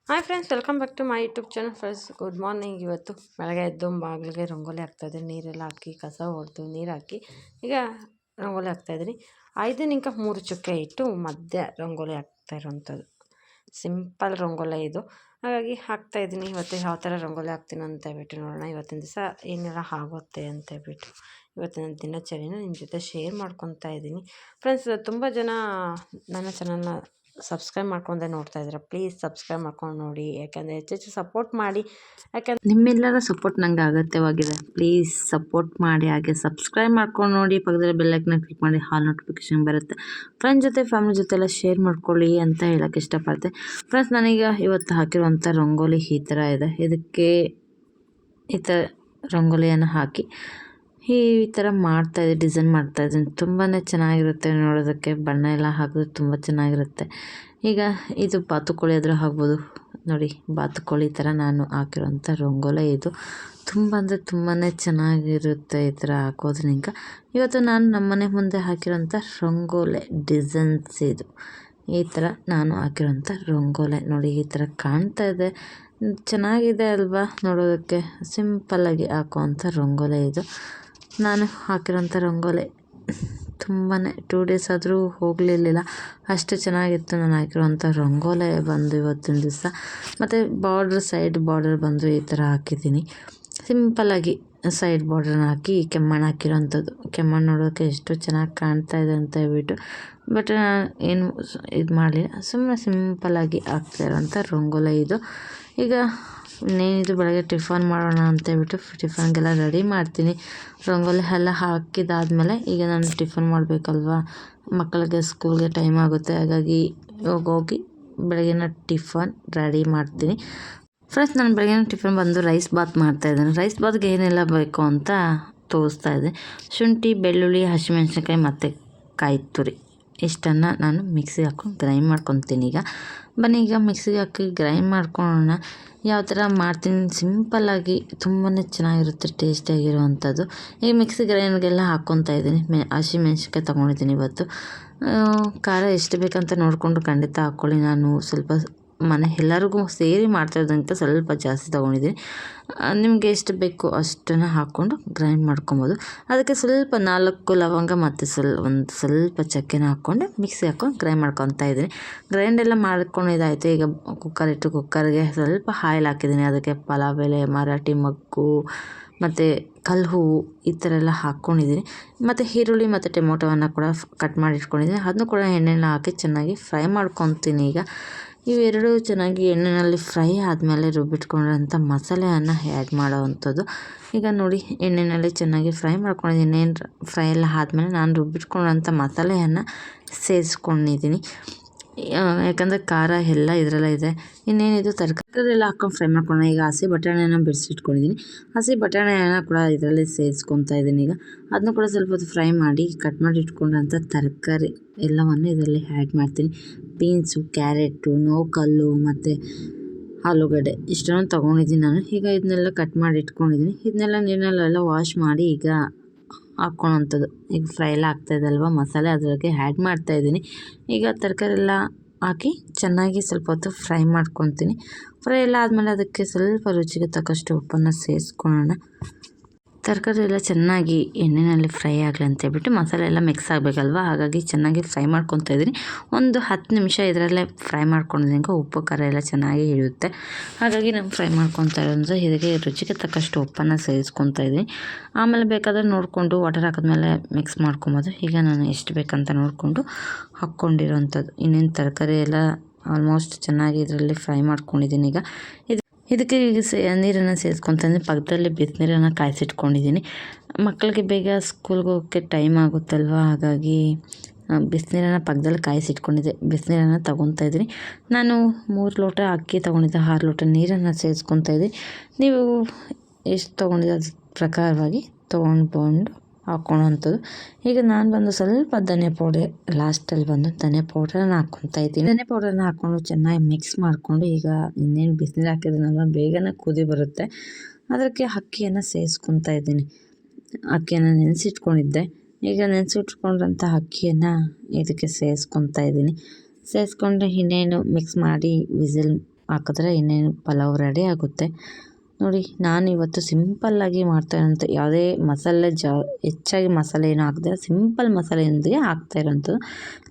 Hi friends, welcome back to my YouTube channel. Friends, good morning. ಇವತ್ತು ಬೆಳಗ್ಗೆ ಎದ್ದು ಬಾಗಿಲಿಗೆ ರಂಗೋಲಿ ಹಾಕ್ತಾಯಿದ್ದೀನಿ. ನೀರೆಲ್ಲ ಹಾಕಿ ಕಸ ಹೊಡೆದು ನೀರು ಹಾಕಿ ಈಗ ರಂಗೋಲಿ ಹಾಕ್ತಾಯಿದ್ದೀನಿ. 5 ನಿಂಕ 3 ಚುಕ್ಕೆ ಇಟ್ಟು ಮಧ್ಯ ರಂಗೋಲಿ ಹಾಕ್ತಾ ಇರೋವಂಥದ್ದು ಸಿಂಪಲ್ ರಂಗೋಲಿ ಇದು. ಹಾಗಾಗಿ ಹಾಕ್ತಾಯಿದ್ದೀನಿ. ಇವತ್ತು ಯಾವ ಥರ ರಂಗೋಲಿ ಹಾಕ್ತೀನಿ ಅಂತ ಹೇಳ್ಬಿಟ್ಟು ನೋಡೋಣ. ಇವತ್ತಿನ ದಿವಸ ಏನೆಲ್ಲ ಆಗುತ್ತೆ ಅಂತ ಹೇಳ್ಬಿಟ್ಟು ಇವತ್ತಿನ ದಿನಚರಿನ ನಿಮ್ಮ ಜೊತೆ ಶೇರ್ ಮಾಡ್ಕೊತಾ ಇದ್ದೀನಿ. ಫ್ರೆಂಡ್ಸ್, ತುಂಬ ಜನ ನನ್ನ ಚಾನಲ್ನ ಸಬ್ಸ್ಕ್ರೈಬ್ ಮಾಡ್ಕೊಂಡೆ ನೋಡ್ತಾ ಇದ್ದಾರೆ. ಪ್ಲೀಸ್ ಸಬ್ಸ್ಕ್ರೈಬ್ ಮಾಡ್ಕೊಂಡು ನೋಡಿ, ಯಾಕಂದರೆ ಹೆಚ್ಚೆಚ್ಚು ಸಪೋರ್ಟ್ ಮಾಡಿ. ಯಾಕಂದರೆ ನಿಮ್ಮೆಲ್ಲರ ಸಪೋರ್ಟ್ ನನಗೆ ಅಗತ್ಯವಾಗಿದೆ. ಪ್ಲೀಸ್ ಸಪೋರ್ಟ್ ಮಾಡಿ, ಹಾಗೆ ಸಬ್ಸ್ಕ್ರೈಬ್ ಮಾಡ್ಕೊಂಡು ನೋಡಿ. ಪಕ್ಕದಲ್ಲಿ ಬೆಲ್ಲೈಕನ್ನ ಕ್ಲಿಕ್ ಮಾಡಿ, ಹಾಲ್ ನೋಟಿಫಿಕೇಶನ್ ಬರುತ್ತೆ. ಫ್ರೆಂಡ್ಸ್ ಜೊತೆ ಫ್ಯಾಮಿಲಿ ಜೊತೆ ಎಲ್ಲ ಶೇರ್ ಮಾಡ್ಕೊಳ್ಳಿ ಅಂತ ಹೇಳೋಕ್ಕೆ ಇಷ್ಟಪಡ್ತೆ. ಫ್ರೆಂಡ್ಸ್, ನಾನೀಗ ಇವತ್ತು ಹಾಕಿರುವಂಥ ರಂಗೋಲಿ ಈ ಥರ ಇದೆ. ಇದಕ್ಕೆ ಈ ಥರ ರಂಗೋಲಿಯನ್ನು ಹಾಕಿ ಈ ಥರ ಮಾಡ್ತಾಯಿದ್ದೆ, ಡಿಸೈನ್ ಮಾಡ್ತಾಯಿದ್ದೀನಿ. ತುಂಬಾ ಚೆನ್ನಾಗಿರುತ್ತೆ ನೋಡೋದಕ್ಕೆ. ಬಣ್ಣ ಎಲ್ಲ ಹಾಕಿದ್ರೆ ತುಂಬ ಚೆನ್ನಾಗಿರುತ್ತೆ. ಈಗ ಇದು ಬಾತುಕೋಳಿ ಆದರೂ ಆಗ್ಬೋದು ನೋಡಿ. ಬಾತುಕೋಳಿ ಥರ ನಾನು ಹಾಕಿರೋಂಥ ರಂಗೋಲಿ ಇದು. ತುಂಬ ಅಂದರೆ ತುಂಬಾ ಚೆನ್ನಾಗಿರುತ್ತೆ ಈ ಥರ ಹಾಕೋದ್ರಿಂದ. ಇವತ್ತು ನಾನು ನಮ್ಮನೆ ಮುಂದೆ ಹಾಕಿರೋಂಥ ರಂಗೋಲಿ ಡಿಸೈನ್ಸ್ ಇದು. ಈ ಥರ ನಾನು ಹಾಕಿರೋಂಥ ರಂಗೋಲಿ ನೋಡಿ, ಈ ಥರ ಕಾಣ್ತಾ ಇದೆ. ಚೆನ್ನಾಗಿದೆ ಅಲ್ವಾ ನೋಡೋದಕ್ಕೆ. ಸಿಂಪಲ್ಲಾಗಿ ಹಾಕುವಂಥ ರಂಗೋಲಿ ಇದು. ನಾನು ಹಾಕಿರೋಂಥ ರಂಗೋಲಿ ತುಂಬಾ 2 ಡೇಸ್ ಆದರೂ ಹೋಗಲಿಲ್ಲ, ಅಷ್ಟು ಚೆನ್ನಾಗಿತ್ತು ನಾನು ಹಾಕಿರೋಂಥ ರಂಗೋಲಿ ಬಂದು ಇವತ್ತಿನ ದಿವಸ. ಮತ್ತು ಸೈಡ್ ಬಾರ್ಡರ್ ಬಂದು ಈ ಥರ ಹಾಕಿದ್ದೀನಿ. ಸಿಂಪಲ್ಲಾಗಿ ಸೈಡ್ ಬಾರ್ಡ್ರನ್ನ ಹಾಕಿ ಕೆಮ್ಮಣ್ಣು ಹಾಕಿರೋಂಥದ್ದು. ಕೆಮ್ಮಣ್ಣು ನೋಡೋಕ್ಕೆ ಎಷ್ಟು ಚೆನ್ನಾಗಿ ಕಾಣ್ತಾ ಇದೆ ಅಂತ ಹೇಳ್ಬಿಟ್ಟು. ಬಟ್ ಏನು ಇದು ಮಾಡಲಿಲ್ಲ, ಸುಮ್ಮನೆ ಸಿಂಪಲ್ಲಾಗಿ ಹಾಕ್ತಾ ಇರೋಂಥ ರಂಗೋಲಿ ಇದು. ಈಗ ಇನ್ನೇನಿದು ಬೆಳಗ್ಗೆ ಟಿಫನ್ ಮಾಡೋಣ ಅಂತೇಳ್ಬಿಟ್ಟು ಟಿಫನ್ಗೆಲ್ಲ ರೆಡಿ ಮಾಡ್ತೀನಿ. ರಂಗೋಲಿ ಎಲ್ಲ ಹಾಕಿದಾದ್ಮೇಲೆ ಈಗ ನಾನು ಟಿಫನ್ ಮಾಡಬೇಕಲ್ವ, ಮಕ್ಕಳಿಗೆ ಸ್ಕೂಲ್ಗೆ ಟೈಮ್ ಆಗುತ್ತೆ. ಹಾಗಾಗಿ ಹೋಗಿ ಬೆಳಗಿನ ಟಿಫನ್ ರೆಡಿ ಮಾಡ್ತೀನಿ. ಫ್ರೆಂಡ್ಸ್, ನಾನು ಬೆಳಗಿನ ಟಿಫನ್ ಬಂದು ರೈಸ್ ಬಾತ್ ಮಾಡ್ತಾಯಿದ್ದೀನಿ. ರೈಸ್ ಬಾತ್ಗೆ ಏನೆಲ್ಲ ಬೇಕು ಅಂತ ತೋರಿಸ್ತಾ ಇದ್ದೀನಿ. ಶುಂಠಿ, ಬೆಳ್ಳುಳ್ಳಿ, ಹಸಿಮೆಣ್ಸಿನ್ಕಾಯಿ ಮತ್ತು ಕಾಯಿ ತುರಿ ಇಷ್ಟನ್ನು ನಾನು ಮಿಕ್ಸಿಗೆ ಹಾಕ್ಕೊಂಡು ಗ್ರೈಂಡ್ ಮಾಡ್ಕೊತೀನಿ. ಈಗ ಬನ್ನಿ, ಈಗ ಮಿಕ್ಸಿಗೆ ಹಾಕಿ ಗ್ರೈಂಡ್ ಮಾಡ್ಕೊಳ್ಳೋಣ. ಯಾವ ಥರ ಮಾಡ್ತೀನಿ ಸಿಂಪಲ್ಲಾಗಿ, ತುಂಬಾ ಚೆನ್ನಾಗಿರುತ್ತೆ, ಟೇಸ್ಟಿಯಾಗಿರುವಂಥದ್ದು. ಈಗ ಮಿಕ್ಸಿ ಗ್ರೈಂಡ್ಗೆಲ್ಲ ಹಾಕ್ಕೊತಾ ಇದ್ದೀನಿ. ಹಸಿಮೆಣ್ಸಿನ್ಕಾಯಿ ತೊಗೊಂಡಿದ್ದೀನಿ ಇವತ್ತು. ಖಾರ ಎಷ್ಟು ಬೇಕಂತ ನೋಡಿಕೊಂಡು ಖಂಡಿತ ಹಾಕ್ಕೊಳ್ಳಿ. ನಾನು ಸ್ವಲ್ಪ ಮನೆ ಎಲ್ಲರಿಗೂ ಸೇರಿ ಮಾಡ್ತಾಯಿರೋದಂತ ಸ್ವಲ್ಪ ಜಾಸ್ತಿ ತೊಗೊಂಡಿದ್ದೀನಿ. ನಿಮಗೆ ಎಷ್ಟು ಬೇಕು ಅಷ್ಟನ್ನು ಹಾಕ್ಕೊಂಡು ಗ್ರೈಂಡ್ ಮಾಡ್ಕೊಬೋದು. ಅದಕ್ಕೆ ಸ್ವಲ್ಪ 4 ಲವಂಗ ಮತ್ತು ಒಂದು ಸ್ವಲ್ಪ ಚಕ್ಕೆನ ಹಾಕ್ಕೊಂಡು ಮಿಕ್ಸಿ ಹಾಕ್ಕೊಂಡು ಗ್ರೈಂಡ್ ಮಾಡ್ಕೊತಾ ಇದ್ದೀನಿ. ಗ್ರೈಂಡೆಲ್ಲ ಮಾಡ್ಕೊಂಡಿದ್ದಾಯಿತು. ಈಗ ಕುಕ್ಕರ್ಗೆ ಸ್ವಲ್ಪ ಆಯಿಲ್ ಹಾಕಿದ್ದೀನಿ. ಅದಕ್ಕೆ ಪಲಾವ್ ಎಲೆ, ಮರಾಠಿ ಮೊಗ್ಗು ಮತ್ತು ಕಲ್ಲು ಹೂವು ಈ ಥರ ಎಲ್ಲ ಹಾಕ್ಕೊಂಡಿದ್ದೀನಿ. ಮತ್ತು ಈರುಳ್ಳಿ ಮತ್ತು ಟೊಮೊಟೊವನ್ನು ಕೂಡ ಕಟ್ ಮಾಡಿ ಇಟ್ಕೊಂಡಿದ್ದೀನಿ. ಅದನ್ನು ಕೂಡ ಎಣ್ಣೆನ ಹಾಕಿ ಚೆನ್ನಾಗಿ ಫ್ರೈ ಮಾಡ್ಕೊತೀನಿ. ಈಗ ಇವೆರಡೂ ಚೆನ್ನಾಗಿ ಎಣ್ಣೆಯಲ್ಲಿ ಫ್ರೈ ಆದಮೇಲೆ ರುಬ್ಬಿಟ್ಕೊಂಡಿರೋಂಥ ಮಸಾಲೆಯನ್ನು ಆ್ಯಡ್ ಮಾಡೋವಂಥದ್ದು. ಈಗ ನೋಡಿ, ಎಣ್ಣೆಯಲ್ಲಿ ಚೆನ್ನಾಗಿ ಫ್ರೈ ಮಾಡ್ಕೊಂಡಿದ್ದೀನಿ. ಫ್ರೈ ಎಲ್ಲ ಆದಮೇಲೆ ನಾನು ರುಬ್ಬಿಟ್ಕೊಳ್ಳೋಂಥ ಮಸಾಲೆಯನ್ನು ಸೇರಿಸ್ಕೊಂಡಿದ್ದೀನಿ. ಯಾಕಂದರೆ ಖಾರ ಎಲ್ಲ ಇದರಲ್ಲೇ ಇದೆ. ಇನ್ನೇನಿದು ತರಕಾರಿ ಎಲ್ಲ ಹಾಕ್ಕೊಂಡು ಫ್ರೈ ಮಾಡ್ಕೊಳ್ಳೋಣ. ಈಗ ಹಸಿ ಬಟಾಣಿಯನ್ನು ಬಿಡಿಸಿಟ್ಕೊಂಡಿದ್ದೀನಿ. ಹಸಿ ಬಟಾಣಿಯನ್ನು ಕೂಡ ಇದರಲ್ಲಿ ಸೇರಿಸ್ಕೊತಾ ಇದ್ದೀನಿ. ಈಗ ಅದನ್ನು ಕೂಡ ಸ್ವಲ್ಪ ಹೊತ್ತು ಫ್ರೈ ಮಾಡಿ ಕಟ್ ಮಾಡಿ ಇಟ್ಕೊಂಡಂಥ ತರಕಾರಿ ಎಲ್ಲವನ್ನು ಇದರಲ್ಲಿ ಆ್ಯಡ್ ಮಾಡ್ತೀನಿ. ಬೀನ್ಸು, ಕ್ಯಾರೆಟು, ನೋಕಲ್ಲು ಮತ್ತು ಆಲೂಗಡ್ಡೆ ಇಷ್ಟನ್ನು ತೊಗೊಂಡಿದ್ದೀನಿ ನಾನು. ಈಗ ಇದನ್ನೆಲ್ಲ ಕಟ್ ಮಾಡಿ ಇಟ್ಕೊಂಡಿದ್ದೀನಿ. ಇದನ್ನೆಲ್ಲ ನೀರಿನಲ್ಲೆಲ್ಲ ವಾಶ್ ಮಾಡಿ ಈಗ ಹಾಕ್ಕೊಳೋಂಥದ್ದು. ಈಗ ಫ್ರೈ ಎಲ್ಲ ಆಗ್ತಾಯಿದೆ ಅಲ್ವಾ ಮಸಾಲೆ, ಅದಕ್ಕೆ ಆ್ಯಡ್ ಮಾಡ್ತಾಯಿದ್ದೀನಿ. ಈಗ ತರಕಾರಿ ಎಲ್ಲ ಹಾಕಿ ಚೆನ್ನಾಗಿ ಸ್ವಲ್ಪ ಹೊತ್ತು ಫ್ರೈ ಮಾಡ್ಕೊತೀನಿ. ಫ್ರೈ ಎಲ್ಲ ಆದಮೇಲೆ ಅದಕ್ಕೆ ಸ್ವಲ್ಪ ರುಚಿಗೆ ತಕ್ಕಷ್ಟು ಉಪ್ಪನ್ನು ಸೇರಿಸ್ಕೊಳ್ಳೋಣ. ತರಕಾರಿ ಎಲ್ಲ ಚೆನ್ನಾಗಿ ಎಣ್ಣೆಯಲ್ಲಿ ಫ್ರೈ ಆಗಲಿ ಅಂತೇಳ್ಬಿಟ್ಟು ಮಸಾಲೆ ಎಲ್ಲ ಮಿಕ್ಸ್ ಆಗಬೇಕಲ್ವ, ಹಾಗಾಗಿ ಚೆನ್ನಾಗಿ ಫ್ರೈ ಮಾಡ್ಕೊತಾ ಇದ್ದೀನಿ. ಒಂದು 10 ನಿಮಿಷ ಇದರಲ್ಲೇ ಫ್ರೈ ಮಾಡ್ಕೊಂಡಿದ್ದೀನಿ. ಉಪ್ಪು ಖಾರ ಎಲ್ಲ ಚೆನ್ನಾಗಿ ಹಿಡಿಯುತ್ತೆ. ಹಾಗಾಗಿ ನಾನು ಫ್ರೈ ಮಾಡ್ಕೊತಾ ಇರೋದು. ಇದಕ್ಕೆ ರುಚಿಗೆ ತಕ್ಕಷ್ಟು ಉಪ್ಪನ್ನು ಸೇರಿಸ್ಕೊತಾ ಇದ್ದೀನಿ. ಆಮೇಲೆ ಬೇಕಾದರೆ ನೋಡಿಕೊಂಡು ವಾಟರ್ ಹಾಕಿದ್ಮೇಲೆ ಮಿಕ್ಸ್ ಮಾಡ್ಕೊಬೋದು. ಈಗ ನಾನು ಎಷ್ಟು ಬೇಕಂತ ನೋಡಿಕೊಂಡು ಹಾಕ್ಕೊಂಡಿರೋಂಥದ್ದು. ಇನ್ನೇನು ತರಕಾರಿ ಎಲ್ಲ ಆಲ್ಮೋಸ್ಟ್ ಚೆನ್ನಾಗಿ ಇದರಲ್ಲಿ ಫ್ರೈ ಮಾಡ್ಕೊಂಡಿದ್ದೀನಿ. ಈಗ ಇದಕ್ಕೆ ಈಗ ನೀರನ್ನು ಸೇರಿಸ್ಕೊತೀನಿ. ಪಕ್ಕದಲ್ಲಿ ಬಿಸಿನೀರನ್ನು ಕಾಯಿಸಿಟ್ಕೊಂಡಿದ್ದೀನಿ. ಮಕ್ಕಳಿಗೆ ಬೇಗ ಸ್ಕೂಲ್ಗೆ ಹೋಗೋಕ್ಕೆ ಟೈಮ್ ಆಗುತ್ತಲ್ವ, ಹಾಗಾಗಿ ಬಿಸಿನೀರನ್ನು ಪಕ್ಕದಲ್ಲಿ ಕಾಯಿಸಿಟ್ಕೊಂಡಿದ್ದೆ. ಬಿಸಿನೀರನ್ನು ತೊಗೊತಾ ಇದ್ದೀನಿ. ನಾನು 3 ಲೋಟ ಅಕ್ಕಿ ತೊಗೊಂಡಿದ್ದೆ, 6 ಲೋಟ ನೀರನ್ನು ಸೇರಿಸ್ಕೊತಾ ಇದ್ದೀನಿ. ನೀವು ಎಷ್ಟು ತೊಗೊಂಡಿದ್ದೆ ಅದ್ರ ಪ್ರಕಾರವಾಗಿ ತೊಗೊಂಡು ಹಾಕ್ಕೊಳ್ಳೋವಂಥದ್ದು. ಈಗ ನಾನು ಬಂದು ಸ್ವಲ್ಪ ಧನಿಯಾ ಪೌಡರ್ ಲಾಸ್ಟಲ್ಲಿ ಬಂದು ಧನಿಯಾ ಪೌಡ್ರನ್ನ ಹಾಕ್ಕೊತಾ ಇದ್ದೀನಿ. ಧನಿಯಾ ಪೌಡರ್ನ ಹಾಕ್ಕೊಂಡು ಚೆನ್ನಾಗಿ ಮಿಕ್ಸ್ ಮಾಡಿಕೊಂಡು ಈಗ ಇನ್ನೇನು ಬಿಸಿನೀರು ಹಾಕಿದ್ನಲ್ವ ಬೇಗನೆ ಕುದಿ ಬರುತ್ತೆ. ಅದಕ್ಕೆ ಅಕ್ಕಿಯನ್ನು ಸೇರಿಸ್ಕೊತಾ ಇದ್ದೀನಿ. ಅಕ್ಕಿಯನ್ನು ನೆನೆಸಿಟ್ಕೊಂಡಿದ್ದೆ. ಈಗ ನೆನೆಸಿಟ್ಕೊಂಡ್ರಂಥ ಅಕ್ಕಿಯನ್ನು ಇದಕ್ಕೆ ಸೇರಿಸ್ಕೊತಾ ಇದ್ದೀನಿ. ಸೇರಿಸ್ಕೊಂಡು ಇನ್ನೇನು ಮಿಕ್ಸ್ ಮಾಡಿ ವಿಸಿಲ್ ಹಾಕಿದ್ರೆ ಇನ್ನೇನು ಪಲಾವ್ ರೆಡಿ ಆಗುತ್ತೆ. ನೋಡಿ ನಾನು ಇವತ್ತು ಸಿಂಪಲ್ಲಾಗಿ ಮಾಡ್ತಾಯಿರೋಂಥ ಯಾವುದೇ ಮಸಾಲೆ ಹೆಚ್ಚಾಗಿ ಮಸಾಲೆ ಏನು ಹಾಕದೆ ಸಿಂಪಲ್ ಮಸಾಲೆಯೊಂದಿಗೆ ಹಾಕ್ತಾಯಿರೋಂಥದ್ದು.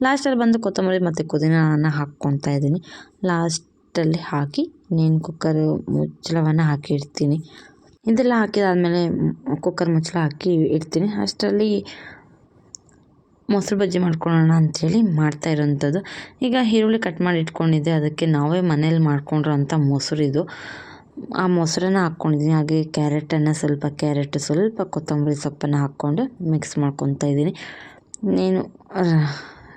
ಲಾಸ್ಟಲ್ಲಿ ಬಂದು ಕೊತ್ತಂಬರಿ ಮತ್ತು ಪುದೀನನ ಹಾಕ್ಕೊತಾ ಇದ್ದೀನಿ. ಲಾಸ್ಟಲ್ಲಿ ಹಾಕಿ ಇನ್ನೇನು ಕುಕ್ಕರ್ ಮುಚ್ಚಳವನ್ನು ಹಾಕಿ ಇಡ್ತೀನಿ. ಇದೆಲ್ಲ ಹಾಕಿದಾದಮೇಲೆ ಕುಕ್ಕರ್ ಮುಚ್ಚಳ ಹಾಕಿ ಇಡ್ತೀನಿ. ಅಷ್ಟರಲ್ಲಿ ಮೊಸರು ಬಜ್ಜಿ ಮಾಡ್ಕೊಳ್ಳೋಣ ಅಂಥೇಳಿ ಮಾಡ್ತಾ ಇರೋಂಥದ್ದು. ಈಗ ಈರುಳ್ಳಿ ಕಟ್ ಮಾಡಿ ಇಟ್ಕೊಂಡಿದ್ದೆ, ಅದಕ್ಕೆ ನಾವೇ ಮನೇಲಿ ಮಾಡ್ಕೊಂಡಿರೋಂಥ ಮೊಸರು ಇದು. ಆ ಮೊಸರನ್ನು ಹಾಕ್ಕೊಂಡಿದ್ದೀನಿ. ಹಾಗೆ ಸ್ವಲ್ಪ ಕೊತ್ತಂಬರಿ ಸೊಪ್ಪನ್ನು ಹಾಕ್ಕೊಂಡು ಮಿಕ್ಸ್ ಮಾಡ್ಕೊತಾ ಇದ್ದೀನಿ. ಇನ್ನೇನು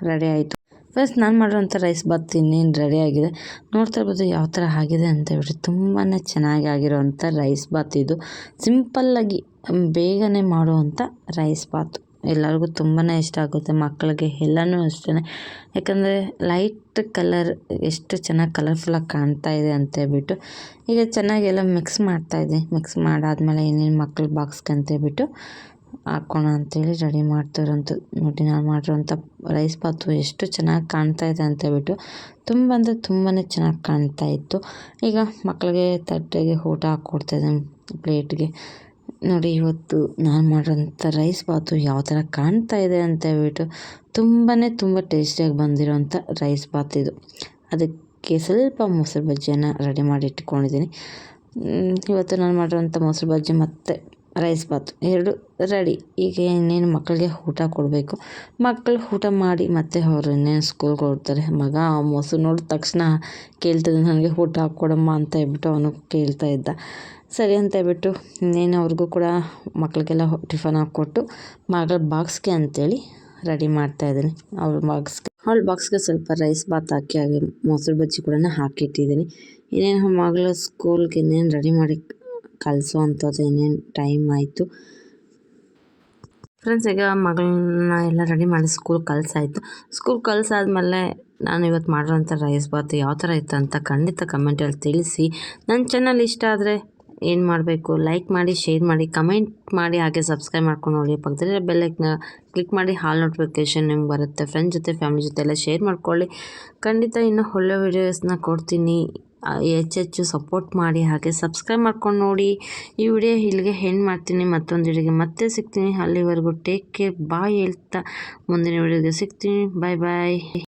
ರೆಡಿ ಆಯಿತು. ಫಸ್ಟ್ ನಾನು ಮಾಡಿರೋಂಥ ರೈಸ್ ಬಾತ್ ಇನ್ನೇನು ರೆಡಿ ಆಗಿದೆ. ನೋಡ್ತಾ ಇರ್ಬೋದು ಯಾವ ಥರ ಆಗಿದೆ ಅಂತ ಹೇಳ್ಬಿಟ್ಟು. ತುಂಬಾ ಚೆನ್ನಾಗಿ ಆಗಿರೋವಂಥ ರೈಸ್ ಬಾತ್ ಇದು. ಸಿಂಪಲ್ಲಾಗಿ ಬೇಗನೆ ಮಾಡುವಂಥ ರೈಸ್ ಬಾತು ಎಲ್ಲರಿಗೂ ತುಂಬಾ ಇಷ್ಟ ಆಗುತ್ತೆ, ಮಕ್ಕಳಿಗೆ ಎಲ್ಲನೂ ಅಷ್ಟೇ. ಯಾಕಂದರೆ ಲೈಟ್ ಕಲರ್ ಎಷ್ಟು ಚೆನ್ನಾಗಿ ಕಲರ್ಫುಲ್ಲಾಗಿ ಕಾಣ್ತಾ ಇದೆ ಅಂತ ಹೇಳ್ಬಿಟ್ಟು ಈಗ ಚೆನ್ನಾಗೆಲ್ಲ ಮಿಕ್ಸ್ ಮಾಡ್ತಾಯಿದ್ದೆ. ಮಿಕ್ಸ್ ಮಾಡಾದ್ಮೇಲೆ ಇನ್ನೇನು ಮಕ್ಳ ಬಾಕ್ಸ್ಗೆ ಅಂತೇಳ್ಬಿಟ್ಟು ಹಾಕೋಣ ಅಂಥೇಳಿ ರೆಡಿ ಮಾಡ್ತಾಯಿರೋಂಥದ್ದು. ನೋಡಿ ನಾನು ಮಾಡಿರೋಂಥ ರೈಸ್ ಬಾತು ಎಷ್ಟು ಚೆನ್ನಾಗಿ ಕಾಣ್ತಾ ಇದೆ ಅಂತೇಳ್ಬಿಟ್ಟು ತುಂಬ ಅಂದರೆ ತುಂಬಾ ಚೆನ್ನಾಗಿ ಕಾಣ್ತಾ ಇತ್ತು. ಈಗ ಮಕ್ಕಳಿಗೆ ತಟ್ಟೆಗೆ ಊಟ ಹಾಕ್ಕೊಡ್ತಾಯಿದ್ದೀನಿ, ಪ್ಲೇಟ್ಗೆ. ನೋಡಿ ಇವತ್ತು ನಾನು ಮಾಡಿರೋಂಥ ರೈಸ್ ಬಾತು ಯಾವ ಥರ ಕಾಣ್ತಾ ಇದೆ ಅಂತ ಹೇಳ್ಬಿಟ್ಟು ತುಂಬ ಟೇಸ್ಟಿಯಾಗಿ ಬಂದಿರೋಂಥ ರೈಸ್ ಬಾತ್ ಇದು. ಅದಕ್ಕೆ ಸ್ವಲ್ಪ ಮೊಸರು ಬಜ್ಜಿಯನ್ನು ರೆಡಿ ಮಾಡಿ ಇಟ್ಕೊಂಡಿದ್ದೀನಿ. ಇವತ್ತು ನಾನು ಮಾಡಿರೋಂಥ ಮೊಸರು ಬಜ್ಜಿ ಮತ್ತು ರೈಸ್ ಬಾತು ಎರಡು ರೆಡಿ. ಈಗ ಇನ್ನೇನು ಮಕ್ಕಳಿಗೆ ಊಟ ಕೊಡಬೇಕು. ಮಕ್ಕಳು ಊಟ ಮಾಡಿ ಮತ್ತು ಅವರು ಇನ್ನೇನು ಸ್ಕೂಲ್ಗೆ ಹೊರಡ್ತಾರೆ. ಮಗ ಮೊಸರು ನೋಡಿದ ತಕ್ಷಣ ಕೇಳ್ತಿದ್ದ, ನನಗೆ ಊಟ ಹಾಕ್ಕೊಡಮ್ಮ ಅಂತ ಹೇಳ್ಬಿಟ್ಟು ಅವನು ಕೇಳ್ತಾ ಇದ್ದ. ಸರಿ ಅಂತ ಹೇಳ್ಬಿಟ್ಟು ಇನ್ನೇನು ಅವ್ರಿಗೂ ಕೂಡ ಮಕ್ಕಳಿಗೆಲ್ಲ ಟಿಫನ್ ಹಾಕ್ಕೊಟ್ಟು ಮಗಳ ಬಾಕ್ಸ್ಗೆ ಅಂಥೇಳಿ ರೆಡಿ ಮಾಡ್ತಾಯಿದ್ದೀನಿ. ಅವಳ ಬಾಕ್ಸ್ಗೆ ಸ್ವಲ್ಪ ರೈಸ್ ಬಾತ್ ಹಾಕಿ ಹಾಗೆ ಮೊಸರು ಬಜ್ಜಿ ಕೂಡ ಹಾಕಿಟ್ಟಿದ್ದೀನಿ. ಇನ್ನೇನು ಮಗಳು ಸ್ಕೂಲ್ಗೆ ಇನ್ನೇನು ರೆಡಿ ಮಾಡಿ ಕಳಿಸೋ ಇನ್ನೇನು ಟೈಮ್ ಆಯಿತು. ಫ್ರೆಂಡ್ಸ್, ಈಗ ಮಗಳನ್ನ ಎಲ್ಲ ರೆಡಿ ಮಾಡಿ ಸ್ಕೂಲ್ ಕಳಿಸಾಯಿತು. ಸ್ಕೂಲ್ ಕಳಿಸಾದ್ಮೇಲೆ ನಾನು ಇವತ್ತು ಮಾಡಿರೋಂಥ ರೈಸ್ ಬಾತ್ ಯಾವ ಥರ ಇತ್ತು ಅಂತ ಖಂಡಿತ ಕಮೆಂಟಲ್ಲಿ ತಿಳಿಸಿ. ನನ್ನ ಚಾನಲ್ ಇಷ್ಟ ಆದರೆ ಏನು ಮಾಡಬೇಕು, ಲೈಕ್ ಮಾಡಿ, ಶೇರ್ ಮಾಡಿ, ಕಮೆಂಟ್ ಮಾಡಿ, ಹಾಗೆ ಸಬ್ಸ್ಕ್ರೈಬ್ ಮಾಡ್ಕೊಂಡು ನೋಡಿ. ಪಕ್ಕದಲ್ಲಿರೋ ಬೆಲ್ಲೈಕನ್ನ ಕ್ಲಿಕ್ ಮಾಡಿ, ಹಾಲ್ ನೋಟಿಫಿಕೇಷನ್ ನಿಮ್ಗೆ ಬರುತ್ತೆ. ಫ್ರೆಂಡ್ಸ್ ಜೊತೆ ಫ್ಯಾಮಿಲಿ ಜೊತೆ ಎಲ್ಲ ಶೇರ್ ಮಾಡ್ಕೊಳ್ಳಿ. ಖಂಡಿತ ಇನ್ನೂ ಒಳ್ಳೆ ವೀಡಿಯೋಸ್ನ ಕೊಡ್ತೀನಿ. ಹೆಚ್ಚೆಚ್ಚು ಸಪೋರ್ಟ್ ಮಾಡಿ, ಹಾಗೆ ಸಬ್ಸ್ಕ್ರೈಬ್ ಮಾಡ್ಕೊಂಡು ನೋಡಿ. ಈ ವಿಡಿಯೋ ಇಲ್ಲಿಗೆ ಎಂಡ್ ಮಾಡ್ತೀನಿ. ಮತ್ತೊಂದು ವಿಡಿಯೋಗೆ ಮತ್ತೆ ಸಿಗ್ತೀನಿ. ಅಲ್ಲಿವರೆಗೂ ಟೇಕ್ ಕೇರ್, ಬಾಯ್ ಹೇಳ್ತಾ ಮುಂದಿನ ವಿಡಿಯೋಗೆ ಸಿಗ್ತೀನಿ. ಬಾಯ್ ಬಾಯ್.